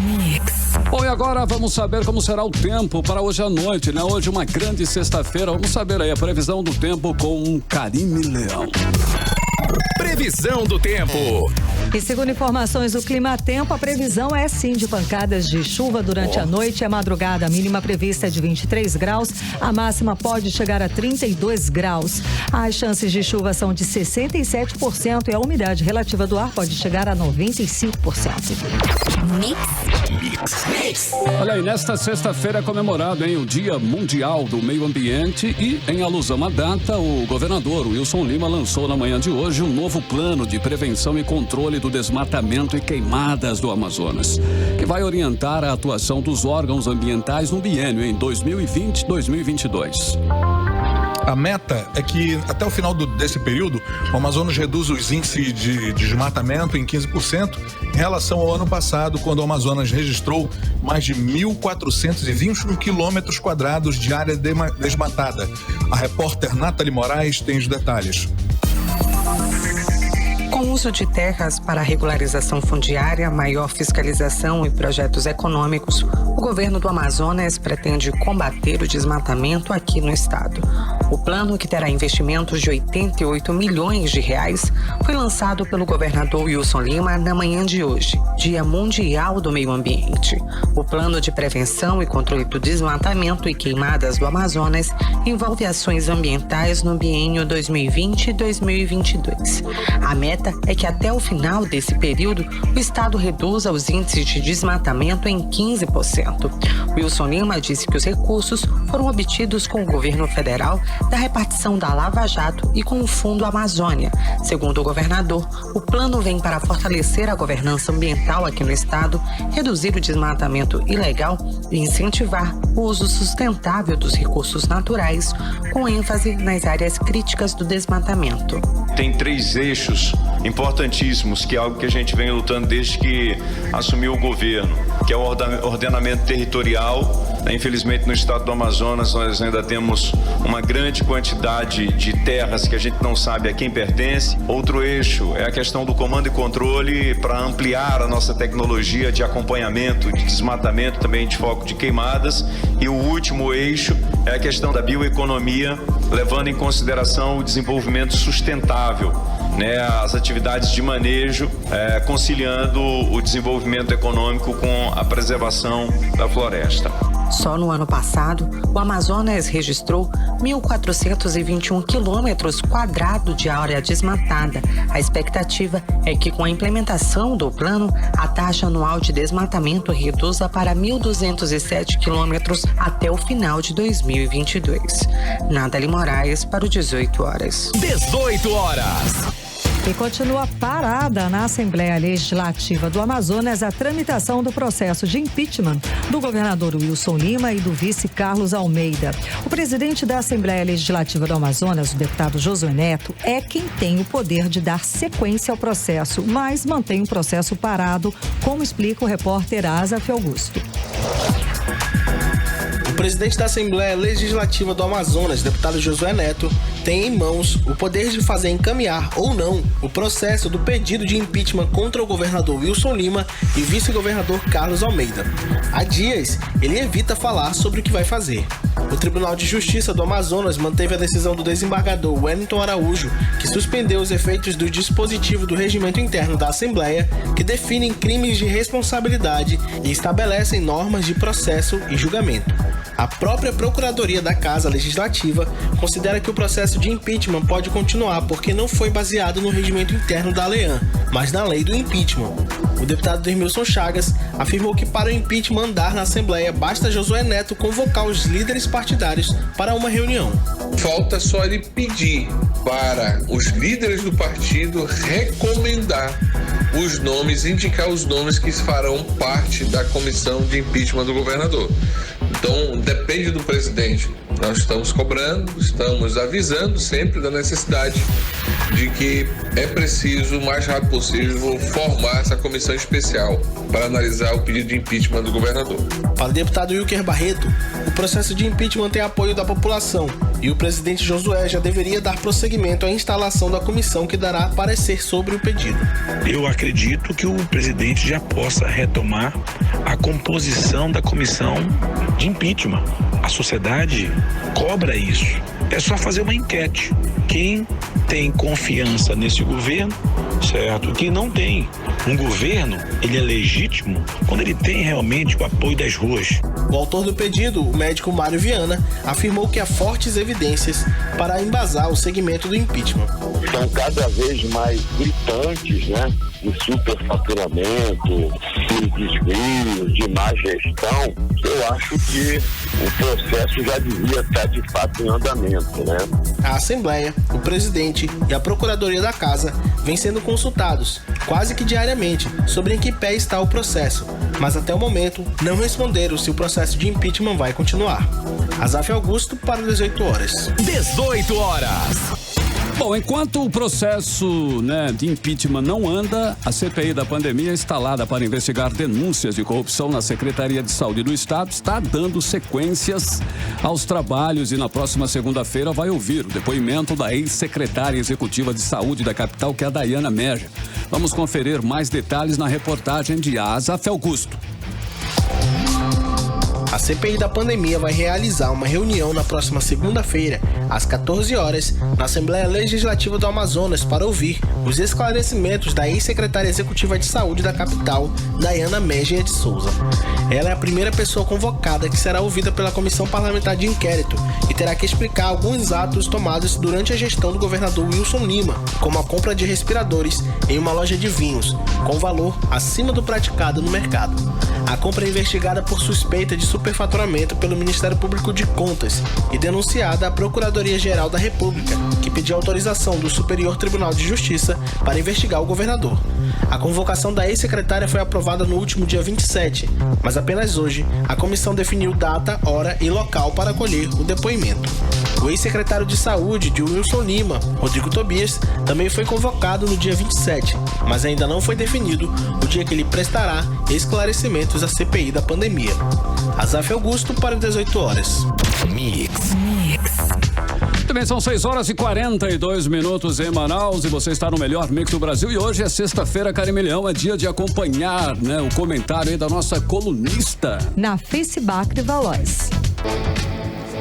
Bom, e agora vamos saber como será o tempo para hoje à noite, né? Hoje uma grande sexta-feira. Vamos saber aí a previsão do tempo com Karime Leão. Previsão do tempo. E segundo informações do Climatempo, a previsão é sim de pancadas de chuva durante a noite e a madrugada. A mínima prevista é de 23 graus, a máxima pode chegar a 32 graus. As chances de chuva são de 67% e a umidade relativa do ar pode chegar a 95%. Mix. Olha aí, nesta sexta-feira é comemorado, hein, o Dia Mundial do Meio Ambiente e, em alusão à data, o governador Wilson Lima lançou na manhã de hoje um novo plano de prevenção e controle do desmatamento e queimadas do Amazonas, que vai orientar a atuação dos órgãos ambientais no biênio em 2020-2022. A meta é que, até o final desse período, o Amazonas reduza os índices de desmatamento em 15% em relação ao ano passado, quando o Amazonas registrou mais de 1.421 quilômetros quadrados de área desmatada. A repórter Nathalie Moraes tem os detalhes. Com o uso de terras para regularização fundiária, maior fiscalização e projetos econômicos, o governo do Amazonas pretende combater o desmatamento aqui no estado. O plano, que terá investimentos de 88 milhões de reais, foi lançado pelo governador Wilson Lima na manhã de hoje, Dia Mundial do Meio Ambiente. O plano de prevenção e controle do desmatamento e queimadas do Amazonas envolve ações ambientais no biênio 2020-2022. A meta é que até o final desse período, o estado reduza os índices de desmatamento em 15%. Wilson Lima disse que os recursos foram obtidos com o governo federal da repartição da Lava Jato e com o Fundo Amazônia. Segundo o governador, o plano vem para fortalecer a governança ambiental aqui no estado, reduzir o desmatamento ilegal e incentivar o uso sustentável dos recursos naturais, com ênfase nas áreas críticas do desmatamento. Tem 3 eixos importantíssimos, que é algo que a gente vem lutando desde que assumiu o governo, que é o ordenamento territorial. Infelizmente, no estado do Amazonas, nós ainda temos uma grande quantidade de terras que a gente não sabe a quem pertence. Outro eixo é a questão do comando e controle para ampliar a nossa tecnologia de acompanhamento, de desmatamento, também de foco de queimadas. E o último eixo é a questão da bioeconomia, levando em consideração o desenvolvimento sustentável, né, as atividades de manejo, conciliando o desenvolvimento econômico com a preservação da floresta. Só no ano passado, o Amazonas registrou 1.421 quilômetros quadrados de área desmatada. A expectativa é que, com a implementação do plano, a taxa anual de desmatamento reduza para 1.207 quilômetros até o final de 2022. Nathalie Moraes para o 18 horas. 18 horas. E continua parada na Assembleia Legislativa do Amazonas a tramitação do processo de impeachment do governador Wilson Lima e do vice Carlos Almeida. O presidente da Assembleia Legislativa do Amazonas, o deputado Josué Neto, é quem tem o poder de dar sequência ao processo, mas mantém o processo parado, como explica o repórter Azaf Augusto. O presidente da Assembleia Legislativa do Amazonas, deputado Josué Neto, tem em mãos o poder de fazer encaminhar ou não o processo do pedido de impeachment contra o governador Wilson Lima e vice-governador Carlos Almeida. Há dias, ele evita falar sobre o que vai fazer. O Tribunal de Justiça do Amazonas manteve a decisão do desembargador Wellington Araújo, que suspendeu os efeitos do dispositivo do regimento interno da Assembleia, que definem crimes de responsabilidade e estabelecem normas de processo e julgamento. A própria Procuradoria da Casa Legislativa considera que o processo de impeachment pode continuar porque não foi baseado no regimento interno da ALEAN, mas na lei do impeachment. O deputado Dermilson Chagas afirmou que para o impeachment andar na Assembleia basta Josué Neto convocar os líderes partidários para uma reunião. Falta só ele pedir para os líderes do partido recomendar os nomes, indicar os nomes que farão parte da comissão de impeachment do governador. Então, depende do presidente. Nós estamos cobrando, estamos avisando sempre da necessidade de que é preciso, o mais rápido possível, formar essa comissão especial para analisar o pedido de impeachment do governador. Para o deputado Wilker Barreto, o processo de impeachment tem apoio da população e o presidente Josué já deveria dar prosseguimento à instalação da comissão que dará parecer sobre o pedido. Eu acredito que o presidente já possa retomar a composição da comissão de impeachment. A sociedade cobra isso. É só fazer uma enquete. Quem tem confiança nesse governo, certo? Quem não tem. Um governo, ele é legítimo quando ele tem realmente o apoio das ruas. O autor do pedido, o médico Mário Viana, afirmou que há fortes evidências para embasar o segmento do impeachment. São cada vez mais gritantes, né? De superfaturamento, de desvios, de má gestão. Eu acho que o processo já devia estar de fato em andamento, né? A Assembleia, o presidente e a Procuradoria da Casa vêm sendo consultados, quase que diariamente, sobre em que pé está o processo, mas até o momento não responderam se o processo de impeachment vai continuar. Azaf Augusto para 18 horas. 18 horas. Bom, enquanto o processo de impeachment não anda, a CPI da pandemia, instalada para investigar denúncias de corrupção na Secretaria de Saúde do Estado, está dando sequências aos trabalhos e na próxima segunda-feira vai ouvir o depoimento da ex-secretária executiva de saúde da capital, que é a Dayana Meja. Vamos conferir mais detalhes na reportagem de Azaf Augusto. A CPI da pandemia vai realizar uma reunião na próxima segunda-feira, às 14 horas, na Assembleia Legislativa do Amazonas para ouvir os esclarecimentos da ex-secretária executiva de saúde da capital, Dayana Meja de Souza. Ela é a primeira pessoa convocada que será ouvida pela Comissão Parlamentar de Inquérito e terá que explicar alguns atos tomados durante a gestão do governador Wilson Lima, como a compra de respiradores em uma loja de vinhos, com valor acima do praticado no mercado. A compra é investigada por suspeita de superfaturamento pelo Ministério Público de Contas e denunciada à Procuradoria-Geral da República, que pediu autorização do Superior Tribunal de Justiça para investigar o governador. A convocação da ex-secretária foi aprovada no último dia 27, mas apenas hoje a comissão definiu data, hora e local para acolher o depoimento. O ex-secretário de Saúde de Wilson Lima, Rodrigo Tobias, também foi convocado no dia 27, mas ainda não foi definido o dia que ele prestará esclarecimentos à CPI da pandemia. Azaf Augusto para 18 horas. Mix. Também são 6 horas e 42 minutos em Manaus e você está no melhor mix do Brasil. E hoje é sexta-feira, Carimilhão, é dia de acompanhar o comentário aí da nossa colunista. Nafice Bacri Valois.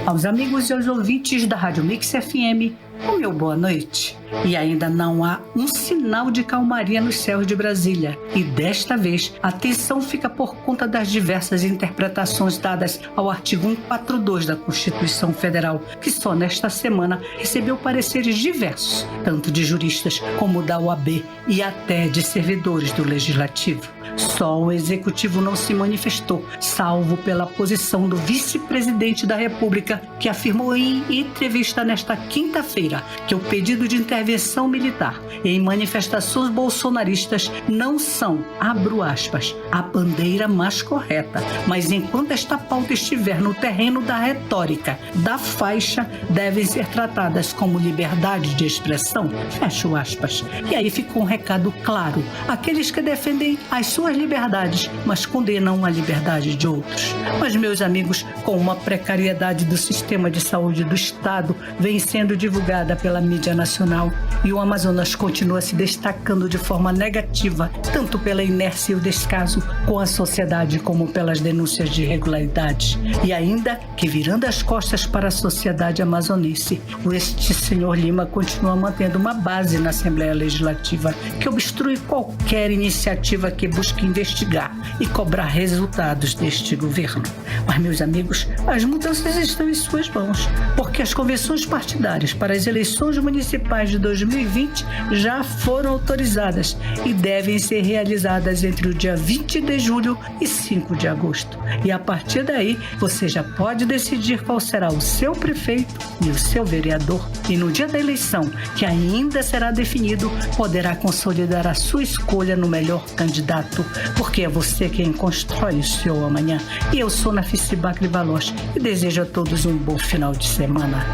Aos amigos e aos ouvintes da Rádio Mix FM, o meu boa noite. E ainda não há um sinal de calmaria nos céus de Brasília. E desta vez, a tensão fica por conta das diversas interpretações dadas ao artigo 142 da Constituição Federal, que só nesta semana recebeu pareceres diversos, tanto de juristas como da OAB e até de servidores do Legislativo. Só o Executivo não se manifestou, salvo pela posição do vice-presidente da República, que afirmou em entrevista nesta quinta-feira reafira que o pedido de intervenção militar em manifestações bolsonaristas não são, abro aspas, a bandeira mais correta, mas enquanto esta pauta estiver no terreno da retórica, da faixa, devem ser tratadas como liberdade de expressão, fecho aspas. E aí fica um recado claro, aqueles que defendem as suas liberdades, mas condenam a liberdade de outros. Mas, meus amigos, com uma precariedade do sistema de saúde do Estado vem sendo divulgada pela mídia nacional e o Amazonas continua se destacando de forma negativa, tanto pela inércia e o descaso com a sociedade como pelas denúncias de irregularidades. E ainda que, virando as costas para a sociedade amazonense, este senhor Lima continua mantendo uma base na Assembleia Legislativa que obstrui qualquer iniciativa que busque investigar e cobrar resultados deste governo. Mas, meus amigos, as mudanças estão em suas mãos, porque as convenções partidárias para as eleições municipais de 2020 já foram autorizadas e devem ser realizadas entre o dia 20 de julho e 5 de agosto. E a partir daí, você já pode decidir qual será o seu prefeito e o seu vereador. E no dia da eleição, que ainda será definido, poderá consolidar a sua escolha no melhor candidato, porque é você quem constrói o seu amanhã. E eu sou Nafice Bacri Valois e desejo a todos um bom final de semana.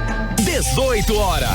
18 horas.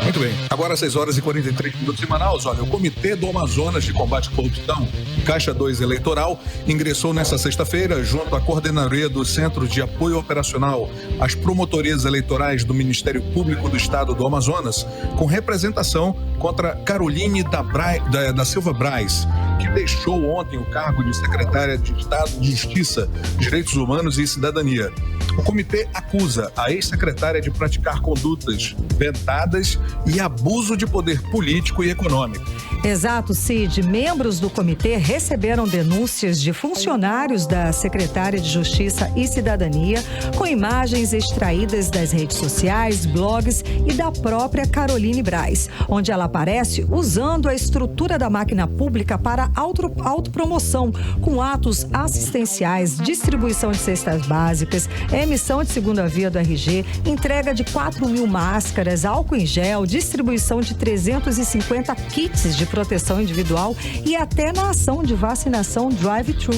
Muito bem, agora às 6 horas e 43 minutos em Manaus. Olha, o Comitê do Amazonas de Combate à Corrupção, Caixa 2 Eleitoral, ingressou nesta sexta-feira, junto à coordenadoria do Centro de Apoio Operacional às Promotorias Eleitorais do Ministério Público do Estado do Amazonas, com representação contra Caroline da Silva Braz, que deixou ontem o cargo de secretária de Estado de Justiça, Direitos Humanos e Cidadania. O comitê acusa a ex-secretária de praticar condutas vetadas e abuso de poder político e econômico. Exato, Cid. Membros do comitê receberam denúncias de funcionários da Secretaria de Justiça e Cidadania com imagens extraídas das redes sociais, blogs e da própria Caroline Braz, onde ela aparece usando a estrutura da máquina pública para autopromoção, com atos assistenciais, distribuição de cestas básicas, emissão de segunda via do RG, entrega de 4.000 máscaras, álcool em gel, distribuição de 350 kits de proteção individual e até na ação de vacinação drive-thru.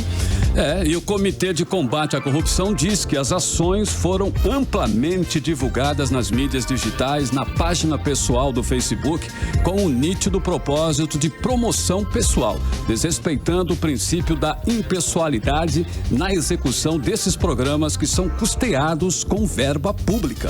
E o Comitê de Combate à Corrupção diz que as ações foram amplamente divulgadas nas mídias digitais, na página pessoal do Facebook, com o nítido propósito de promoção pessoal, desrespeitando o princípio da impessoalidade na execução desses programas que são custeados com verba pública.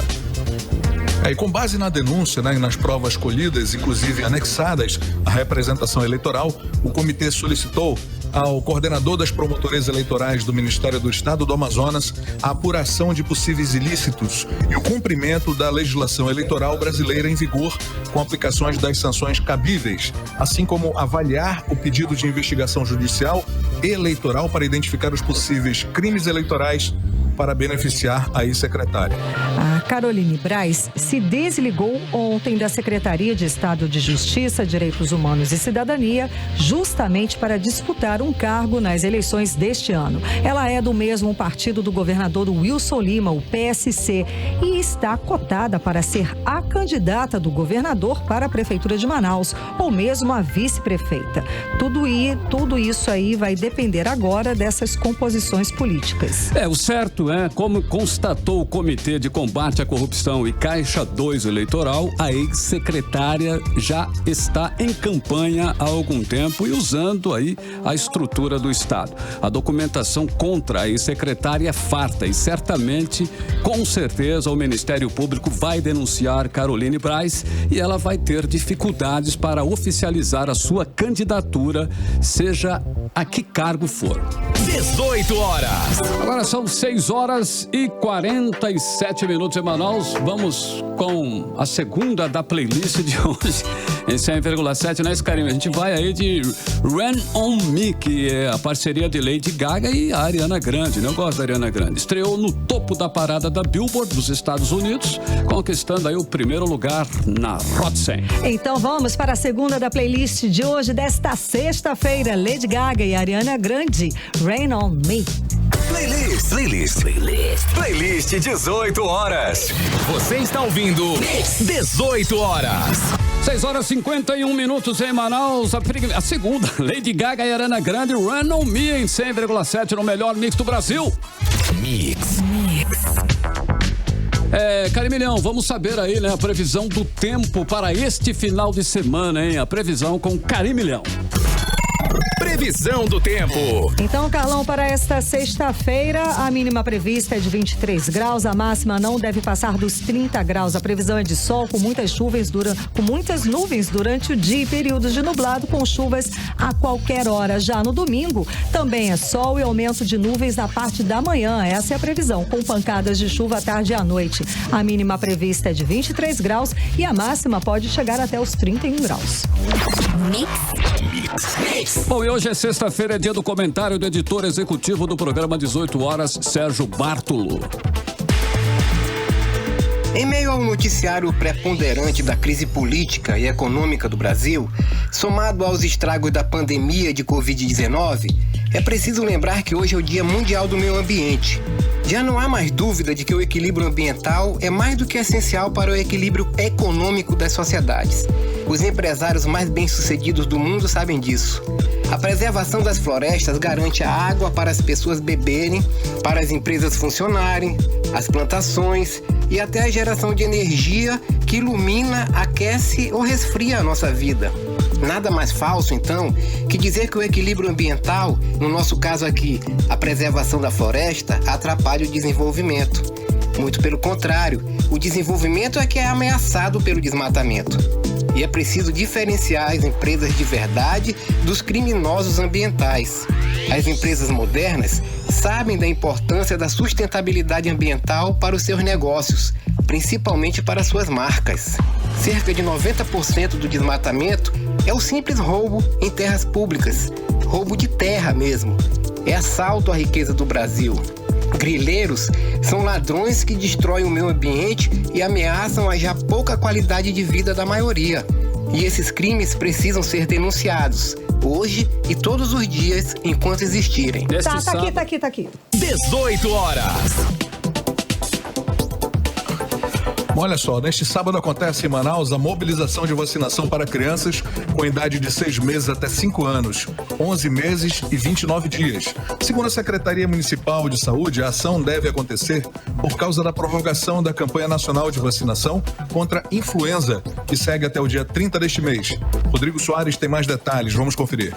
E com base na denúncia, e nas provas colhidas, inclusive anexadas à representação eleitoral, o comitê solicitou ao coordenador das promotorias eleitorais do Ministério do Estado do Amazonas a apuração de possíveis ilícitos e o cumprimento da legislação eleitoral brasileira em vigor com aplicações das sanções cabíveis, assim como avaliar o pedido de investigação judicial e eleitoral para identificar os possíveis crimes eleitorais para beneficiar a ex-secretária. A Caroline Braz se desligou ontem da Secretaria de Estado de Justiça, Direitos Humanos e Cidadania, justamente para disputar um cargo nas eleições deste ano. Ela é do mesmo partido do governador Wilson Lima, o PSC, e está cotada para ser a candidata do governador para a Prefeitura de Manaus, ou mesmo a vice-prefeita. Tudo isso aí vai depender agora dessas composições políticas. O certo como constatou o Comitê de Combate à Corrupção e Caixa 2 Eleitoral, a ex-secretária já está em campanha há algum tempo e usando aí a estrutura do Estado. A documentação contra a ex-secretária é farta e certamente, com certeza, o Ministério Público vai denunciar Caroline Braz e ela vai ter dificuldades para oficializar a sua candidatura, seja a que cargo for. 18 horas. Agora são 6 horas e 47 minutos em Manaus. Vamos com a segunda da playlist de hoje em 100,7, né, Karim? A gente vai aí de Rain On Me, que é a parceria de Lady Gaga e a Ariana Grande, né? Eu gosto da Ariana Grande. Estreou no topo da parada da Billboard dos Estados Unidos, conquistando aí o primeiro lugar na Hot 100. Então vamos para a segunda da playlist de hoje, desta sexta-feira. Lady Gaga e Ariana Grande, Rain On Me. Playlist 18 horas. Você está ouvindo 18 horas. 6 horas e 51 minutos em Manaus. A segunda, Lady Gaga e Ariana Grande, Run On Me em 100,7 no melhor mix do Brasil. Mix. Carimilhão, vamos saber aí, né, a previsão do tempo para este final de semana, hein? A previsão com Carimilhão. Previsão do tempo. Então, Carlão, para esta sexta-feira, a mínima prevista é de 23 graus, a máxima não deve passar dos 30 graus. A previsão é de sol com muitas nuvens durante o dia e períodos de nublado com chuvas a qualquer hora. Já no domingo, também é sol e aumento de nuvens na parte da manhã. Essa é a previsão, com pancadas de chuva à tarde e à noite. A mínima prevista é de 23 graus e a máxima pode chegar até os 31 graus. Bom, e hoje é sexta-feira, é dia do comentário do editor executivo do programa 18 Horas, Sérgio Bartolo. Em meio ao noticiário preponderante da crise política e econômica do Brasil, somado aos estragos da pandemia de Covid-19, é preciso lembrar que hoje é o Dia Mundial do Meio Ambiente. Já não há mais dúvida de que o equilíbrio ambiental é mais do que essencial para o equilíbrio econômico das sociedades. Os empresários mais bem-sucedidos do mundo sabem disso. A preservação das florestas garante a água para as pessoas beberem, para as empresas funcionarem, as plantações e até a geração de energia que ilumina, aquece ou resfria a nossa vida. Nada mais falso, então, que dizer que o equilíbrio ambiental, no nosso caso aqui, a preservação da floresta, atrapalha o desenvolvimento. Muito pelo contrário, o desenvolvimento é que é ameaçado pelo desmatamento. E é preciso diferenciar as empresas de verdade dos criminosos ambientais. As empresas modernas sabem da importância da sustentabilidade ambiental para os seus negócios, principalmente para suas marcas. Cerca de 90% do desmatamento é o simples roubo em terras públicas, roubo de terra mesmo. É assalto à riqueza do Brasil. Grileiros são ladrões que destroem o meio ambiente e ameaçam a já pouca qualidade de vida da maioria. E esses crimes precisam ser denunciados, hoje e todos os dias, enquanto existirem. Tá aqui. 18 horas. Olha só, neste sábado acontece em Manaus a mobilização de vacinação para crianças com idade de 6 meses até 5 anos, 11 meses e 29 dias. Segundo a Secretaria Municipal de Saúde, a ação deve acontecer por causa da prorrogação da campanha nacional de vacinação contra influenza, que segue até o dia 30 deste mês. Rodrigo Soares tem mais detalhes, vamos conferir.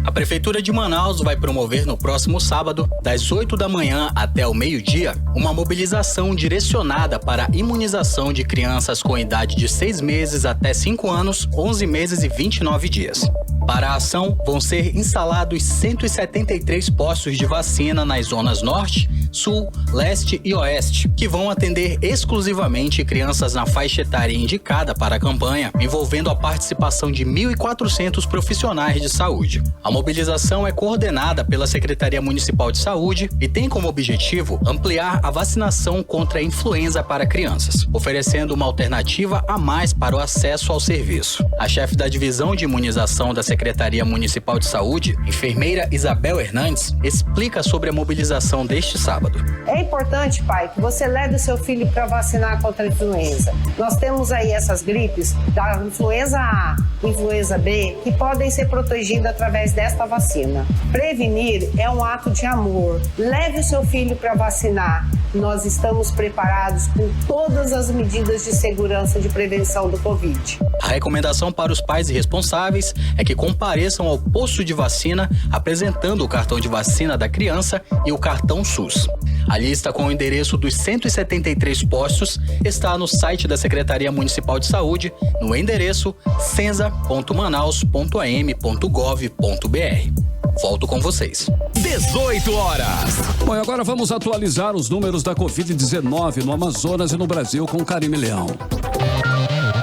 A Prefeitura de Manaus vai promover no próximo sábado, das 8 da manhã até o meio-dia, uma mobilização direcionada para a imunização de crianças com idade de 6 meses até 5 anos, 11 meses e 29 dias. Para a ação, vão ser instalados 173 postos de vacina nas zonas Norte, Sul, Leste e Oeste, que vão atender exclusivamente crianças na faixa etária indicada para a campanha, envolvendo a participação de 1.400 profissionais de saúde. A mobilização é coordenada pela Secretaria Municipal de Saúde e tem como objetivo ampliar a vacinação contra a influenza para crianças, oferecendo uma alternativa a mais para o acesso ao serviço. A chefe da Divisão de Imunização da Secretaria Municipal de Saúde, enfermeira Isabel Hernandes, explica sobre a mobilização deste sábado. É importante, pai, que você leve o seu filho para vacinar contra a influenza. Nós temos aí essas gripes da influenza A, influenza B, que podem ser protegidas através desta vacina. Prevenir é um ato de amor. Leve o seu filho para vacinar. Nós estamos preparados com todas as medidas de segurança de prevenção do Covid. A recomendação para os pais e responsáveis é que compareçam ao posto de vacina apresentando o cartão de vacina da criança e o cartão SUS. A lista com o endereço dos 173 postos está no site da Secretaria Municipal de Saúde, no endereço censa.manaus.am.gov.br. Volto com vocês. 18 horas. Bom, e agora vamos atualizar os números da Covid-19 no Amazonas e no Brasil com Carimilhão.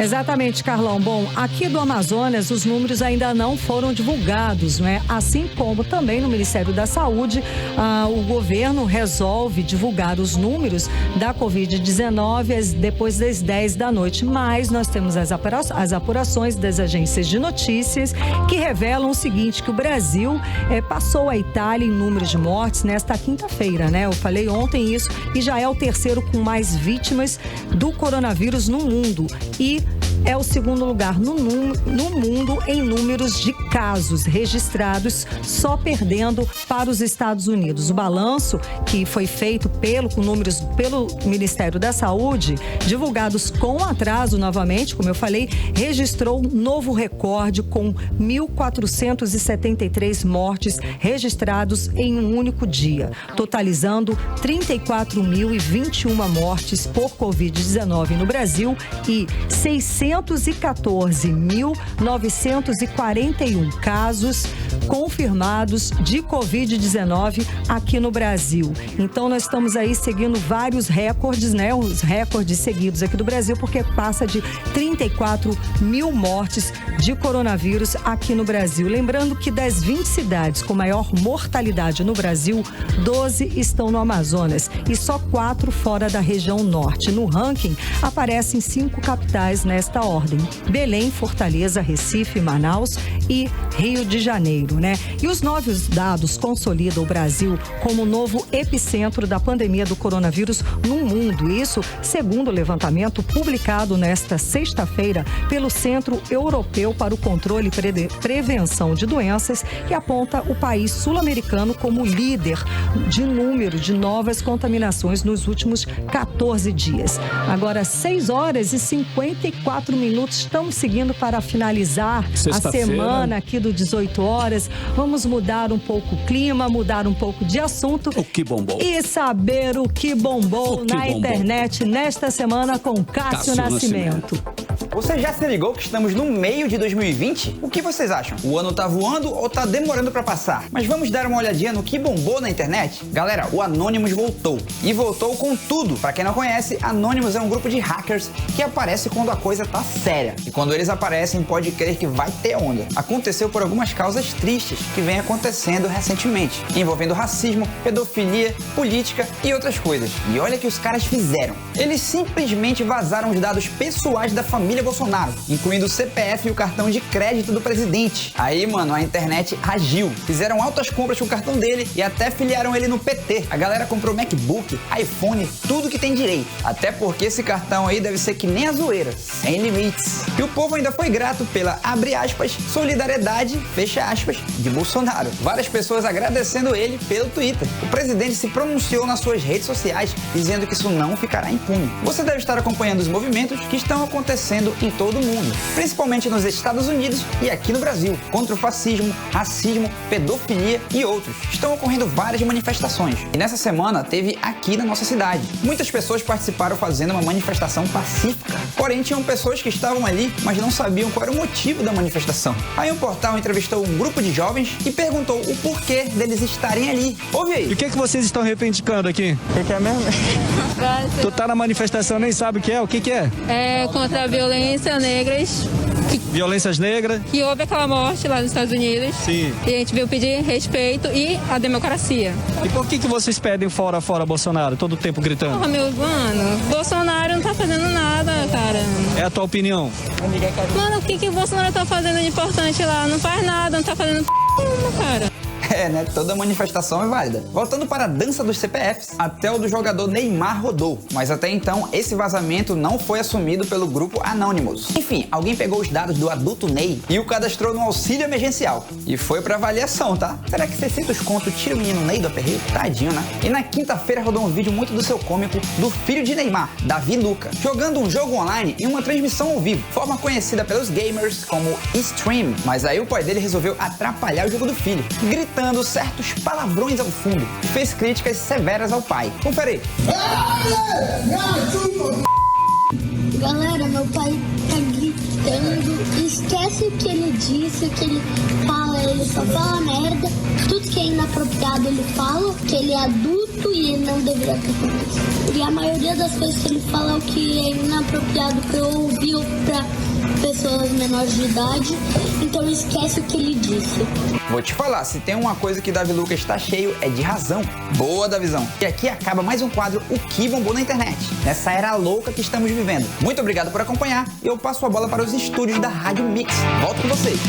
Exatamente, Carlão. Bom, aqui do Amazonas, os números ainda não foram divulgados, né? Assim como também no Ministério da Saúde, o governo resolve divulgar os números da Covid-19 depois das 10 da noite. Mas nós temos as apurações das agências de notícias que revelam o seguinte, que o Brasil passou a Itália em números de mortes nesta quinta-feira, né? Eu falei ontem isso, e já é o terceiro com mais vítimas do coronavírus no mundo. E é o segundo lugar no mundo em números de casos registrados, só perdendo para os Estados Unidos. O balanço que foi feito com números pelo Ministério da Saúde, divulgados com atraso novamente, como eu falei, registrou um novo recorde com 1.473 mortes registrados em um único dia, totalizando 34.021 mortes por Covid-19 no Brasil e 614.941 casos confirmados de Covid-19 aqui no Brasil. Então, nós estamos aí seguindo vários recordes, né? Os recordes seguidos aqui do Brasil, porque passa de 34 mil mortes de coronavírus aqui no Brasil. Lembrando que das 20 cidades com maior mortalidade no Brasil, 12 estão no Amazonas e só 4 fora da região norte. No ranking, aparecem 5 capitais nesta ordem: Belém, Fortaleza, Recife, Manaus e Rio de Janeiro, né? E os novos dados consolidam o Brasil como novo epicentro da pandemia do coronavírus no mundo. Isso segundo o levantamento publicado nesta sexta-feira pelo Centro Europeu para o Controle e Prevenção de Doenças, que aponta o país sul-americano como líder de número de novas contaminações nos últimos 14 dias. Agora, 6 horas e 54 minutos, estamos seguindo para finalizar a semana aqui do 18 horas. Vamos mudar um pouco o clima, mudar um pouco de assunto. O que bombou. E saber o que bombou na internet nesta semana com Cássio Nascimento. Você já se ligou que estamos no meio de 2020? O que vocês acham? O ano tá voando ou tá demorando pra passar? Mas vamos dar uma olhadinha no que bombou na internet? Galera, o Anonymous voltou. E voltou com tudo. Pra quem não conhece, Anonymous é um grupo de hackers que aparece quando a coisa tá séria. E quando eles aparecem, pode crer que vai ter onda. Aconteceu por algumas causas tristes que vem acontecendo recentemente, envolvendo racismo, pedofilia, política e outras coisas. E olha o que os caras fizeram. Eles simplesmente vazaram os dados pessoais da família Bolsonaro, incluindo o CPF e o cartão de crédito do presidente. Aí, mano, a internet agiu. Fizeram altas compras com o cartão dele e até filiaram ele no PT. A galera comprou MacBook, iPhone, tudo que tem direito. Até porque esse cartão aí deve ser que nem a zoeira, sem limites. E o povo ainda foi grato pela, abre aspas, solidariedade, fecha aspas, de Bolsonaro. Várias pessoas agradecendo ele pelo Twitter. O presidente se pronunciou nas suas redes sociais, dizendo que isso não ficará impune. Você deve estar acompanhando os movimentos que estão acontecendo em todo o mundo, principalmente nos Estados Unidos e aqui no Brasil, contra o fascismo, racismo, pedofilia e outros. Estão ocorrendo várias manifestações. E nessa semana teve aqui na nossa cidade. Muitas pessoas participaram fazendo uma manifestação pacífica. Porém, tinham pessoas que estavam ali, mas não sabiam qual era o motivo da manifestação. Aí um portal entrevistou um grupo de jovens e perguntou o porquê deles estarem ali. Ouve aí. E o que vocês estão reivindicando aqui? O que é mesmo? Tu tá na manifestação, nem sabe o que é? O que é? É contra a violência negras. Violências negras. Que houve aquela morte lá nos Estados Unidos. Sim. E a gente veio pedir respeito e a democracia. E por que vocês pedem fora Bolsonaro, todo o tempo gritando? Porra, mano, Bolsonaro não tá fazendo nada, cara. É a tua opinião? Mano, o que o Bolsonaro tá fazendo de importante lá? Não faz nada, não tá fazendo cara. É, né? Toda manifestação é válida. Voltando para a dança dos CPFs, até o do jogador Neymar rodou. Mas até então, esse vazamento não foi assumido pelo grupo Anonymous. Enfim, alguém pegou os dados do adulto Ney e o cadastrou no auxílio emergencial. E foi pra avaliação, tá? Será que 600 conto tira o menino Ney do aperreio? Tadinho, né? E na quinta-feira rodou um vídeo muito do seu cômico do filho de Neymar, Davi Luca, jogando um jogo online em uma transmissão ao vivo, forma conhecida pelos gamers como stream. Mas aí o pai dele resolveu atrapalhar o jogo do filho, gritando certos palavrões ao fundo e fez críticas severas ao pai. Confere aí. Galera, meu pai tá gritando. Esquece o que ele disse, o que ele fala. Ele só fala merda. Tudo que é inapropriado ele fala, que ele é adulto e ele não deveria ter falado isso. E a maioria das coisas que ele fala é o que é inapropriado para eu ouvir ou para pessoas menores de idade, então esquece o que ele disse. Vou te falar, se tem uma coisa que Davi Lucas está cheio, é de razão. Boa, Davizão. E aqui acaba mais um quadro O Que Bombou na Internet, nessa era louca que estamos vivendo. Muito obrigado por acompanhar e eu passo a bola para os estúdios da Rádio Mix. Volto com vocês.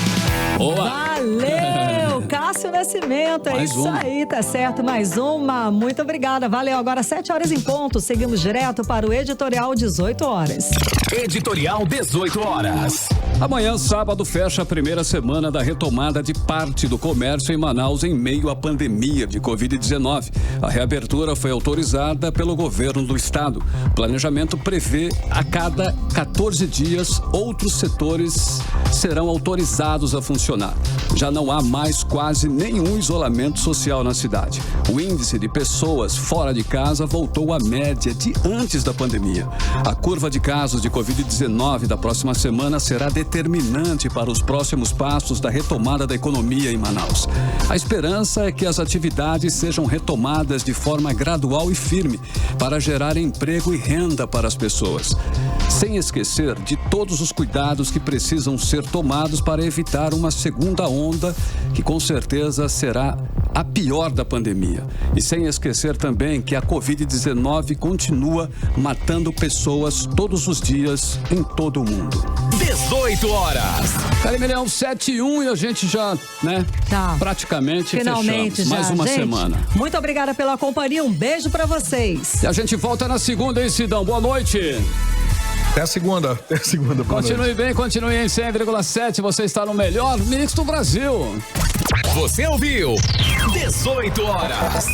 Boa! Valeu! Cássio Nascimento, é isso aí, tá certo, mais uma. Muito obrigada, valeu. Agora 7 horas em ponto, seguimos direto para o Editorial 18 horas. Editorial 18 horas. Amanhã, sábado, fecha a primeira semana da retomada de parte do comércio em Manaus em meio à pandemia de Covid-19. A reabertura foi autorizada pelo governo do estado. O planejamento prevê a cada 14 dias outros setores serão autorizados a funcionar. Já não há mais quase nenhum isolamento social na cidade. O índice de pessoas fora de casa voltou à média de antes da pandemia. A curva de casos de Covid-19 da próxima semana será determinante para os próximos passos da retomada da economia em Manaus. A esperança é que as atividades sejam retomadas de forma gradual e firme para gerar emprego e renda para as pessoas, sem esquecer de todos os cuidados que precisam ser tomados para evitar uma segunda onda que com certeza será a pior da pandemia. E sem esquecer também que a Covid-19 continua matando pessoas todos os dias em todo o mundo. 18 horas. Carimilhão 7-1 e a gente já, praticamente Finalmente fechamos. Mais uma semana. Muito obrigada pela companhia, um beijo pra vocês. E a gente volta na segunda, hein, Sidão? Boa noite. Até a segunda. Continue bem, continue em 100,7. Você está no melhor mix do Brasil. Você ouviu 18 horas.